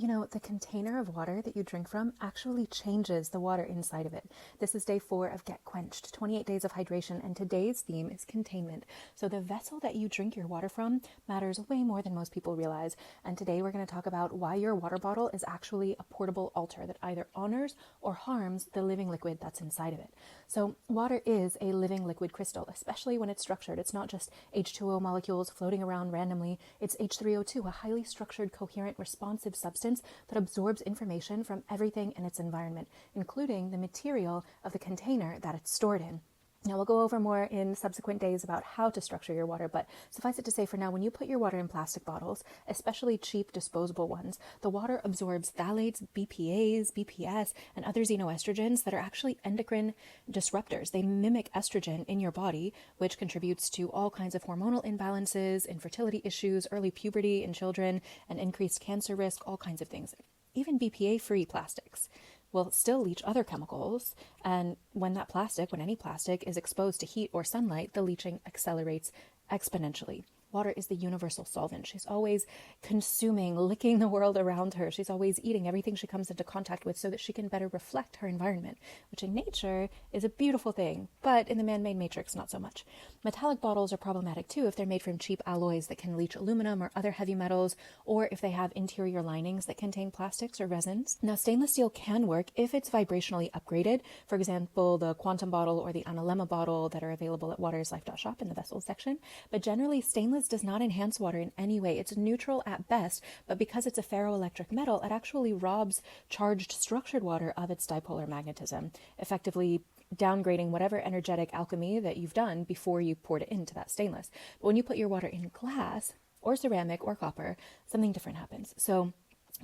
You know, the container of water that you drink from actually changes the water inside of it. This is day 4 of Get Quenched, 28 days of hydration, and today's theme is containment. So the vessel that you drink your water from matters way more than most people realize. And today we're going to talk about why your water bottle is actually a portable altar that either honors or harms the living liquid that's inside of it. So water is a living liquid crystal, especially when it's structured. It's not just H2O molecules floating around randomly. It's H3O2, a highly structured, coherent, responsive substance that absorbs information from everything in its environment, including the material of the container that it's stored in. Now, we'll go over more in subsequent days about how to structure your water, but suffice it to say for now, when you put your water in plastic bottles, especially cheap disposable ones, the water absorbs phthalates, BPAs, BPS, and other xenoestrogens that are actually endocrine disruptors. They mimic estrogen in your body, which contributes to all kinds of hormonal imbalances, infertility issues, early puberty in children, and increased cancer risk, all kinds of things. Even BPA-free plastics will still leach other chemicals, and when any plastic is exposed to heat or sunlight, the leaching accelerates exponentially. Water is the universal solvent. She's always consuming, licking the world around her. She's always eating everything she comes into contact with so that she can better reflect her environment, which in nature is a beautiful thing, but in the man-made matrix, not so much. Metallic bottles are problematic too if they're made from cheap alloys that can leach aluminum or other heavy metals, or if they have interior linings that contain plastics or resins. Now, stainless steel can work if it's vibrationally upgraded. For example, the Quantum bottle or the Analemma bottle that are available at waterislife.shop in the vessels section. But generally, stainless does not enhance water in any way. It's neutral at best, but because it's a ferroelectric metal, it actually robs charged structured water of its dipolar magnetism, effectively downgrading whatever energetic alchemy that you've done before you poured it into that stainless. But when you put your water in glass or ceramic or copper, something different happens. So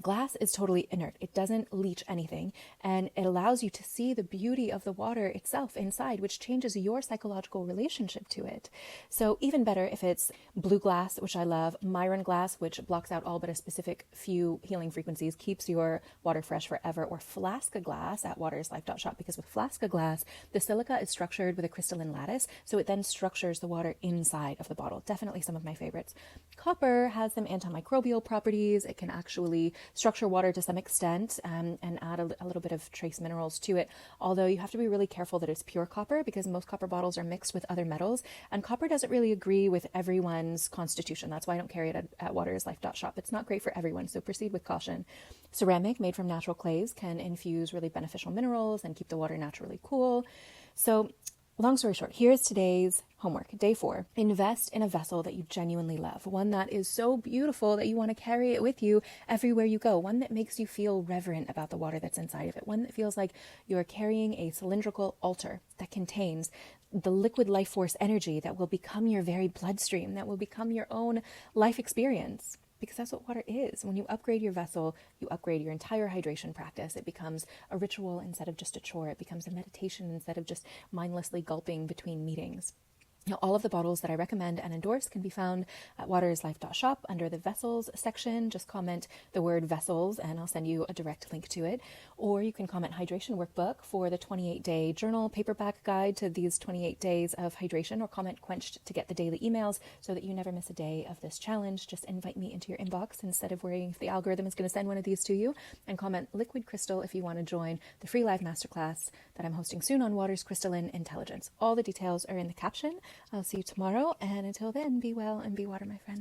glass is totally inert. It doesn't leach anything, and it allows you to see the beauty of the water itself inside, which changes your psychological relationship to it. So even better if it's blue glass, which I love, Myron glass, which blocks out all but a specific few healing frequencies, keeps your water fresh forever, or Flasca glass at waterislife.shop, because with Flasca glass, the silica is structured with a crystalline lattice, so it then structures the water inside of the bottle. Definitely some of my favorites. Copper has some antimicrobial properties. It can actually structure water to some extent and add a little bit of trace minerals to it, although you have to be really careful that it's pure copper because most copper bottles are mixed with other metals, and copper doesn't really agree with everyone's constitution. That's why I don't carry it at waterislife.shop. It's not great for everyone, so proceed with caution. Ceramic made from natural clays can infuse really beneficial minerals and keep the water naturally cool. So long story short, here's today's homework, day 4. Invest in a vessel that you genuinely love, one that is so beautiful that you want to carry it with you everywhere you go, one that makes you feel reverent about the water that's inside of it, one that feels like you're carrying a cylindrical altar that contains the liquid life force energy that will become your very bloodstream, that will become your own life experience. Because that's what water is. When you upgrade your vessel, you upgrade your entire hydration practice. It becomes a ritual instead of just a chore. It becomes a meditation instead of just mindlessly gulping between meetings. Now, all of the bottles that I recommend and endorse can be found at waterislife.shop under the vessels section. Just comment the word vessels and I'll send you a direct link to it. Or you can comment hydration workbook for the 28-day journal paperback guide to these 28 days of hydration, or comment Quenched to get the daily emails so that you never miss a day of this challenge. Just invite me into your inbox instead of worrying if the algorithm is going to send one of these to you, and comment liquid crystal if you want to join the free live masterclass that I'm hosting soon on water's crystalline intelligence. All the details are in the caption. I'll see you tomorrow, and until then, be well and be water, my friend.